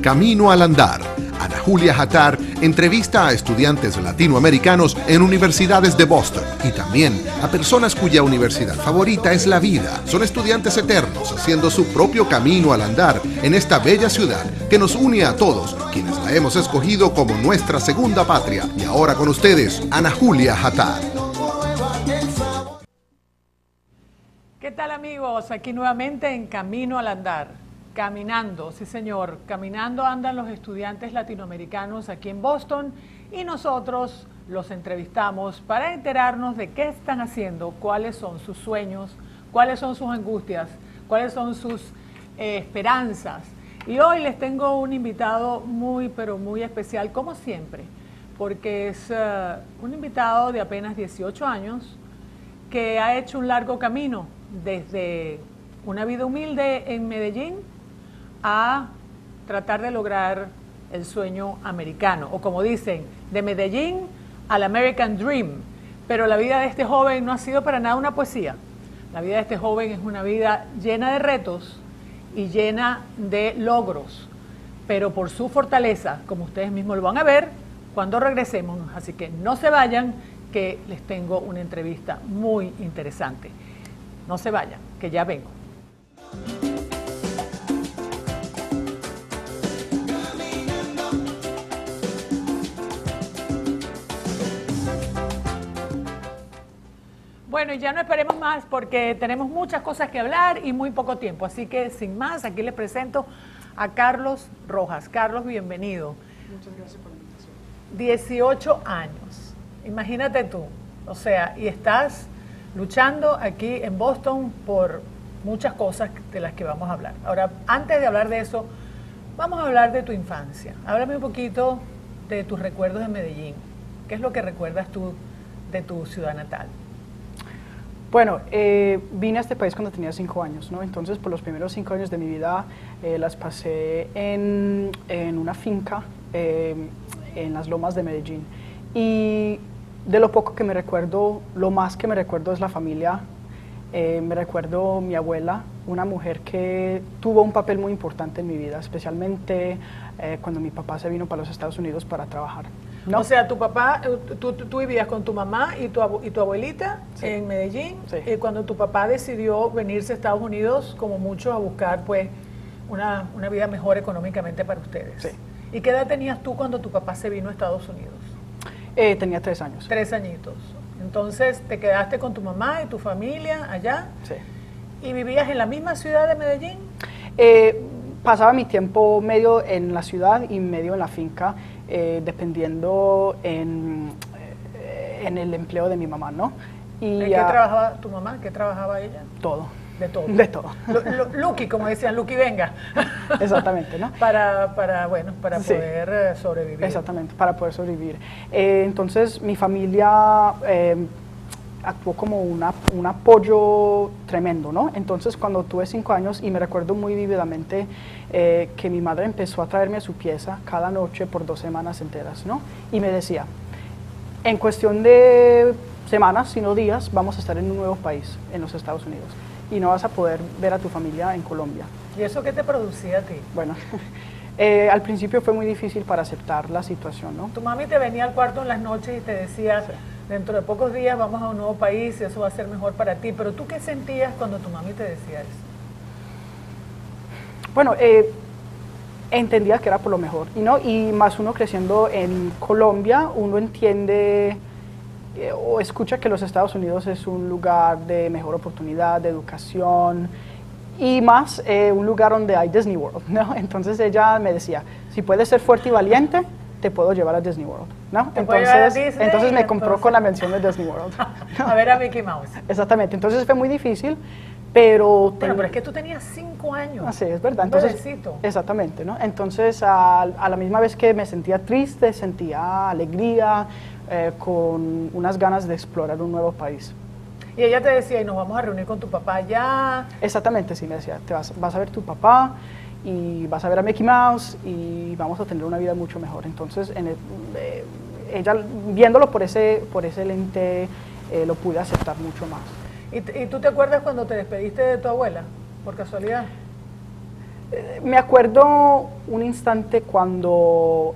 Camino al Andar. Ana Julia Hattar entrevista a estudiantes latinoamericanos en universidades de Boston y también a personas cuya universidad favorita es la vida. Son estudiantes eternos haciendo su propio camino al andar en esta bella ciudad que nos une a todos, quienes la hemos escogido como nuestra segunda patria. Y ahora con ustedes, Ana Julia Hattar. ¿Qué tal, amigos? Aquí nuevamente en Camino al Andar. Caminando, sí señor, caminando andan los estudiantes latinoamericanos aquí en Boston y nosotros los entrevistamos para enterarnos de qué están haciendo, cuáles son sus sueños, cuáles son sus angustias, cuáles son sus esperanzas. Y hoy les tengo un invitado muy, pero muy especial, como siempre, porque es un invitado de apenas 18 años que ha hecho un largo camino desde una vida humilde en Medellín a tratar de lograr el sueño americano, o como dicen, de Medellín al American Dream. Pero la vida de este joven no ha sido para nada una poesía. La vida de este joven es una vida llena de retos y llena de logros, pero por su fortaleza, como ustedes mismos lo van a ver cuando regresemos. Así que no se vayan, que les tengo una entrevista muy interesante. No se vayan, que ya vengo. Bueno, y ya no esperemos más porque tenemos muchas cosas que hablar y muy poco tiempo. Así que, sin más, aquí les presento a Carlos Rojas. Carlos, bienvenido. Muchas gracias por la invitación. 18 años, imagínate tú. O sea, y estás luchando aquí en Boston por muchas cosas de las que vamos a hablar. Ahora, antes de hablar de eso, vamos a hablar de tu infancia. Háblame un poquito de tus recuerdos de Medellín. ¿Qué es lo que recuerdas tú de tu ciudad natal? Bueno, vine a este país cuando tenía 5 años, ¿no? Entonces, por los primeros 5 años de mi vida las pasé en una finca en las lomas de Medellín. Y de lo poco que me recuerdo, lo más que me recuerdo es la familia. Me recuerdo mi abuela, una mujer que tuvo un papel muy importante en mi vida, especialmente cuando mi papá se vino para los Estados Unidos para trabajar, ¿no? O sea, tu papá, tú vivías con tu mamá y tu abuelita, sí, en Medellín, sí. Y cuando tu papá decidió venirse a Estados Unidos, como muchos, a buscar pues una vida mejor económicamente para ustedes. Sí. ¿Y qué edad tenías tú cuando tu papá se vino a Estados Unidos? Tenía 3 años. 3 añitos. Entonces, ¿te quedaste con tu mamá y tu familia allá? Sí. ¿Y vivías en la misma ciudad de Medellín? Pasaba mi tiempo medio en la ciudad y medio en la finca, dependiendo en el empleo de mi mamá, ¿no? ¿En qué trabajaba tu mamá? ¿Qué trabajaba ella? Todo. De todo. De todo. Lucky, como decían, Lucky venga. Exactamente, ¿no? Para Sí. poder sobrevivir. Exactamente, para poder sobrevivir. Entonces, mi familia actuó como un apoyo tremendo, ¿no? Entonces, cuando tuve 5 años, y me recuerdo muy vívidamente que mi madre empezó a traerme a su pieza cada noche por 2 semanas enteras, ¿no? Y me decía, en cuestión de semanas, sino días, vamos a estar en un nuevo país, en los Estados Unidos, y no vas a poder ver a tu familia en Colombia. ¿Y eso qué te producía a ti? Bueno, al principio fue muy difícil para aceptar la situación, ¿no? Tu mami te venía al cuarto en las noches y te decía, sí, dentro de pocos días vamos a un nuevo país y eso va a ser mejor para ti, pero ¿tú qué sentías cuando tu mami te decía eso? Bueno, entendía que era por lo mejor, y más uno creciendo en Colombia, uno entiende o escucha que los Estados Unidos es un lugar de mejor oportunidad, de educación, y más un lugar donde hay Disney World, ¿no? Entonces ella me decía, si puedes ser fuerte y valiente, te puedo llevar a Disney World, ¿no? Entonces me compró con la mención de Disney World. A ver a Mickey Mouse. Exactamente, entonces fue muy difícil, pero... Bueno, pero es que tú tenías 5 años. Sí, es verdad. Entonces, exactamente, ¿no? Entonces, a la misma vez que me sentía triste, sentía alegría, con unas ganas de explorar un nuevo país. Y ella te decía, y nos vamos a reunir con tu papá allá. Exactamente, sí, me decía, vas a ver tu papá y vas a ver a Mickey Mouse y vamos a tener una vida mucho mejor. Entonces, ella, viéndolo por ese lente, lo pude aceptar mucho más. ¿Y tú te acuerdas cuando te despediste de tu abuela, por casualidad? Me acuerdo un instante cuando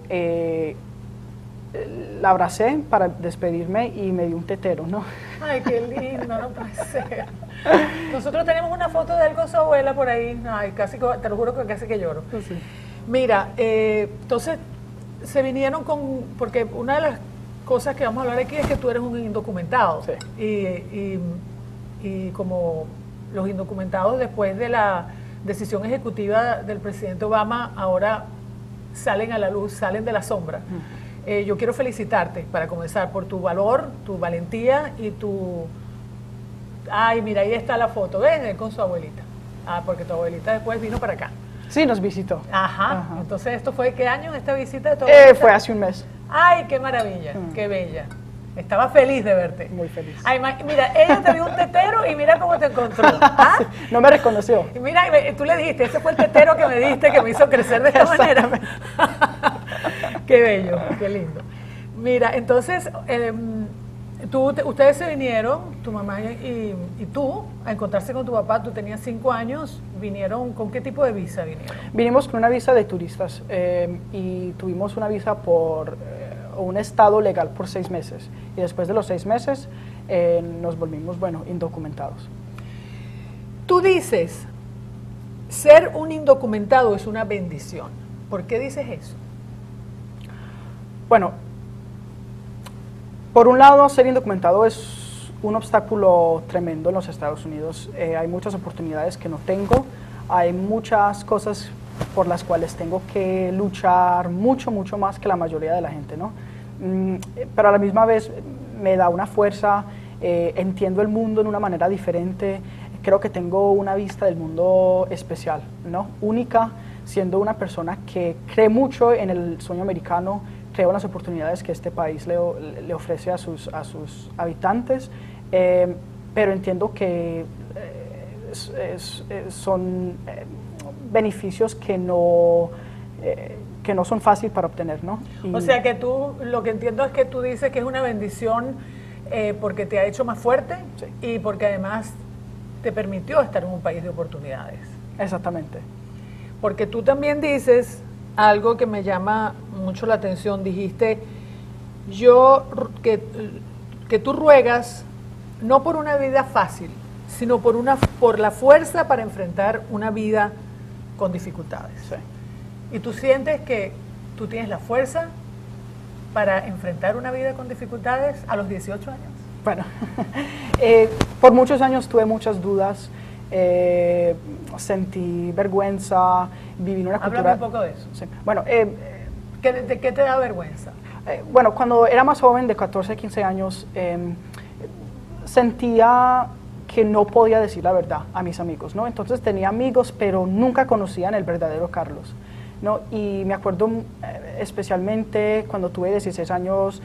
la abracé para despedirme y me dio un tetero, ¿no? Ay, qué lindo, no puede ser. Nosotros tenemos una foto de él con su abuela por ahí. Ay, casi, te lo juro que casi que lloro. Sí. Mira, entonces se vinieron con, porque una de las cosas que vamos a hablar aquí es que tú eres un indocumentado. Sí. Y como los indocumentados después de la decisión ejecutiva del presidente Obama ahora salen a la luz, salen de la sombra. Yo quiero felicitarte, para comenzar, por tu valor, tu valentía y tu... Ay, mira, ahí está la foto, ¿ves? Él con su abuelita. Ah, porque tu abuelita después vino para acá. Sí, nos visitó. Ajá. Entonces, ¿esto fue qué año, esta visita de tu abuelita? Fue hace un mes. Ay, qué maravilla, qué bella. Estaba feliz de verte. Muy feliz. Ay, mira, ella te vio un tetero y mira cómo te encontró. ¿Ah? Sí, no me reconoció. Y mira, tú le dijiste, ese fue el tetero que me diste, que me hizo crecer de esta manera. Qué bello, qué lindo. Mira, entonces, ustedes se vinieron, tu mamá y tú, a encontrarse con tu papá. Tú tenías 5 años, vinieron, ¿con qué tipo de visa vinieron? Vinimos con una visa de turistas y tuvimos una visa por un estado legal por 6 meses. Y después de los 6 meses nos volvimos, bueno, indocumentados. Tú dices, ser un indocumentado es una bendición. ¿Por qué dices eso? Bueno, por un lado, ser indocumentado es un obstáculo tremendo en los Estados Unidos. Hay muchas oportunidades que no tengo, hay muchas cosas por las cuales tengo que luchar mucho más que la mayoría de la gente, ¿no? Pero a la misma vez me da una fuerza, entiendo el mundo de una manera diferente, creo que tengo una vista del mundo especial, ¿no? Única, siendo una persona que cree mucho en el sueño americano, creo en las oportunidades que este país le ofrece a sus habitantes, pero entiendo que son beneficios que no son fáciles para obtener, ¿no? O sea que tú, lo que entiendo es que tú dices que es una bendición porque te ha hecho más fuerte. Sí. Y porque además te permitió estar en un país de oportunidades. Exactamente. Porque tú también dices algo que me llama mucho la atención. Dijiste, que tú ruegas no por una vida fácil, sino por la fuerza para enfrentar una vida con dificultades. Sí. Y tú sientes que tú tienes la fuerza para enfrentar una vida con dificultades a los 18 años. Bueno, por muchos años tuve muchas dudas, sentí vergüenza, viví en una cultura... Háblame un poco de eso. Sí. Bueno, ¿De qué te da vergüenza? Bueno, cuando era más joven, de 14, 15 años, sentía que no podía decir la verdad a mis amigos, ¿no? Entonces tenía amigos, pero nunca conocían el verdadero Carlos, ¿no? Y me acuerdo especialmente cuando tuve 16 años,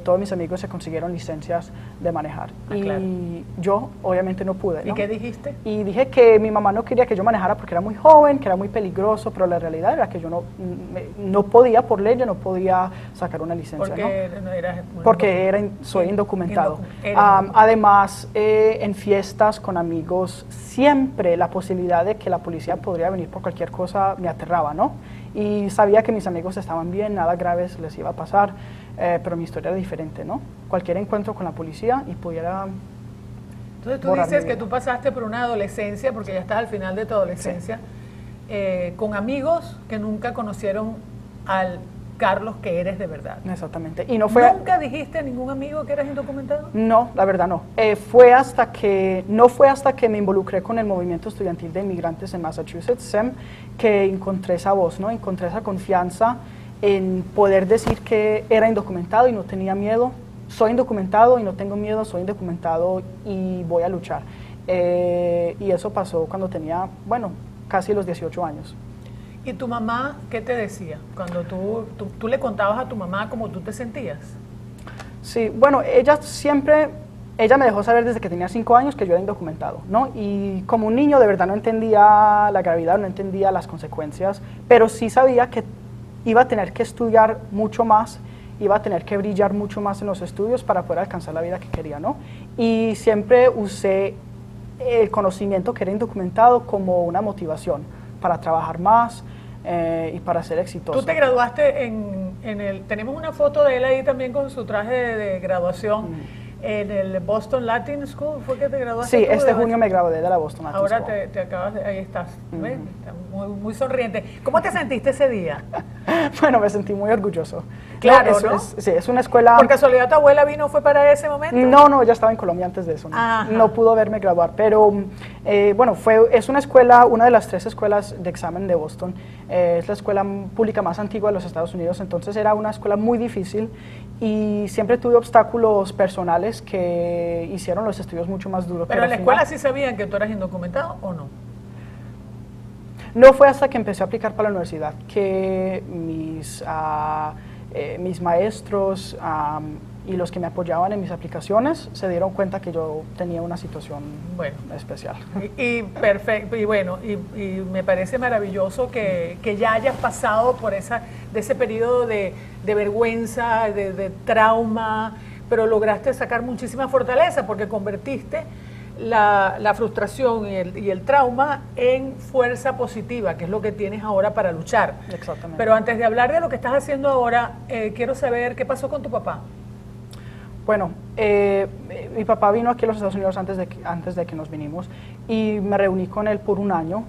todos mis amigos se consiguieron licencias de manejar. Y claro. Yo obviamente no pude, ¿no? ¿Y qué dijiste? Y dije que mi mamá no quería que yo manejara porque era muy joven, que era muy peligroso, pero la realidad era que yo no podía, por ley, yo no podía sacar una licencia, ¿no? Porque soy indocumentado. Además, en fiestas con amigos, siempre la posibilidad de que la policía podría venir por cualquier cosa me aterraba, ¿no? Y sabía que mis amigos estaban bien, nada grave les iba a pasar, pero mi historia era diferente, ¿no? Cualquier encuentro con la policía y pudiera... Entonces tú dices que tú pasaste por una adolescencia, porque ya estás al final de tu adolescencia, sí, con amigos que nunca conocieron al Carlos que eres de verdad. Exactamente. Y no fue... ¿Nunca dijiste a ningún amigo que eras indocumentado? No, la verdad no. No fue hasta que me involucré con el movimiento estudiantil de inmigrantes en Massachusetts, SEM, que encontré esa voz, ¿no? Encontré esa confianza en poder decir que era indocumentado y no tenía miedo. Soy indocumentado y no tengo miedo, soy indocumentado y voy a luchar. Y eso pasó cuando tenía, bueno, casi los 18 años. ¿Y tu mamá qué te decía cuando tú le contabas a tu mamá cómo tú te sentías? Sí, bueno, ella me dejó saber desde que tenía 5 años que yo era indocumentado, ¿no? Y como un niño de verdad no entendía la gravedad, no entendía las consecuencias, pero sí sabía que iba a tener que estudiar mucho más, iba a tener que brillar mucho más en los estudios para poder alcanzar la vida que quería, ¿no? Y siempre usé el conocimiento que era indocumentado como una motivación, para trabajar más y para ser exitoso. Tú te graduaste en el... Tenemos una foto de él ahí también con su traje de graduación. En el Boston Latin School, ¿fue que te graduaste? Sí, este junio me gradué de la Boston Latin Ahora School. te acabas de... Ahí estás, ¿ves? Estás muy sonriente. ¿Cómo te sentiste ese día? Bueno, me sentí muy orgulloso. Claro, no, ¿no? Sí, es una escuela... ¿Por casualidad tu abuela vino, fue para ese momento? No, ya estaba en Colombia antes de eso. No pudo verme graduar, pero bueno, es una escuela, una de las 3 escuelas de examen de Boston. Es la escuela pública más antigua de los Estados Unidos, entonces era una escuela muy difícil y siempre tuve obstáculos personales que hicieron los estudios mucho más duros. Pero en la escuela sí sabían que tú eras indocumentado o no. No fue hasta que empecé a aplicar para la universidad que mis maestros y los que me apoyaban en mis aplicaciones se dieron cuenta que yo tenía una situación especial. Perfecto, y bueno, y me parece maravilloso que ya hayas pasado por ese periodo de vergüenza, de trauma, pero lograste sacar muchísima fortaleza porque convertiste la frustración y el trauma en fuerza positiva, que es lo que tienes ahora para luchar. Exactamente. Pero antes de hablar de lo que estás haciendo ahora, quiero saber qué pasó con tu papá. Bueno, mi papá vino aquí a los Estados Unidos antes de que nos vinimos y me reuní con él por un año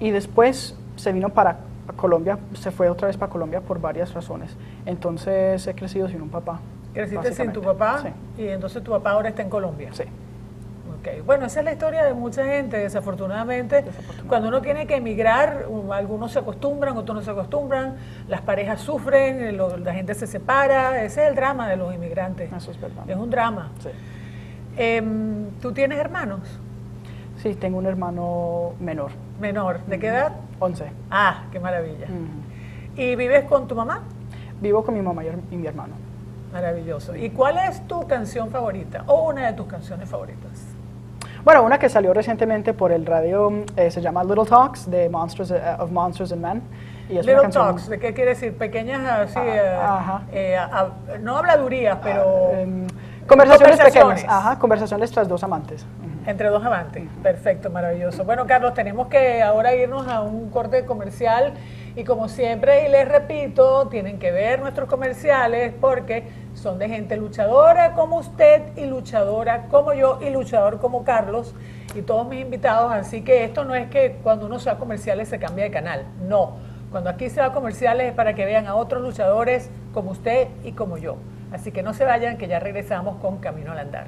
y después se vino para Colombia, se fue otra vez para Colombia por varias razones. Entonces he crecido sin un papá. ¿Creciste sin tu papá? Sí. Y entonces tu papá ahora está en Colombia. Sí. Okay. Bueno, esa es la historia de mucha gente, desafortunadamente. Cuando uno tiene que emigrar, algunos se acostumbran, otros no se acostumbran, las parejas sufren, la gente se separa, ese es el drama de los inmigrantes. Eso es verdad. Es un drama. Sí. ¿Tú tienes hermanos? Sí, tengo un hermano menor. ¿Menor? ¿De qué edad? 11. Ah, qué maravilla. ¿Y vives con tu mamá? Vivo con mi mamá y mi hermano. Maravilloso. ¿Y cuál es tu canción favorita o una de tus canciones favoritas? Bueno, una que salió recientemente por el radio se llama Little Talks de Monsters and Men. Y es Little una canción, Talks, ¿de qué quiere decir? Pequeñas así, no habladurías, pero conversaciones pequeñas, conversaciones tras 2 amantes. Entre 2 amantes, perfecto, maravilloso. Bueno, Carlos, tenemos que ahora irnos a un corte comercial y como siempre, y les repito, tienen que ver nuestros comerciales porque son de gente luchadora como usted y luchadora como yo y luchador como Carlos y todos mis invitados, así que esto no es que cuando uno se va a comerciales se cambia de canal, no. Cuando aquí se va a comerciales es para que vean a otros luchadores como usted y como yo. Así que no se vayan, que ya regresamos con Camino al Andar.